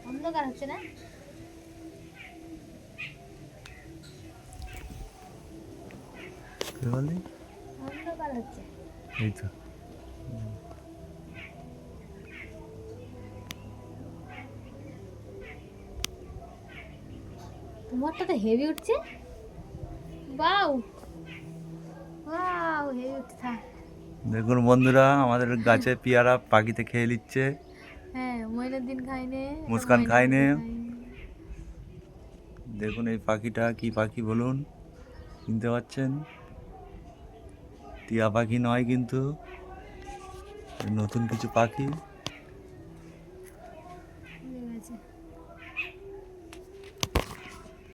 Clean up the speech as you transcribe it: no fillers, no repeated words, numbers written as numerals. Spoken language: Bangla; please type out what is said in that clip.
অন্ধকার হচ্ছে না? অন্ধকার হচ্ছে। এই তো তোমারটা তো হেভি উঠছে। বাউ ওয়াও, হেভি উঠছে। থাক। দেখুন বন্ধুরা, আমাদের গাছে পেয়ারা পাখিতে খেয়ে নিচ্ছে। হ্যাঁ, ময়নার দিন খাইনি, মুস্কান খায়নি। খাইনি। দেখুন এই পাখিটা কি পাখি বলুন, চিনতে পারছেন? টিয়া পাখি নয় কিন্তু, নতুন কিছু পাখি।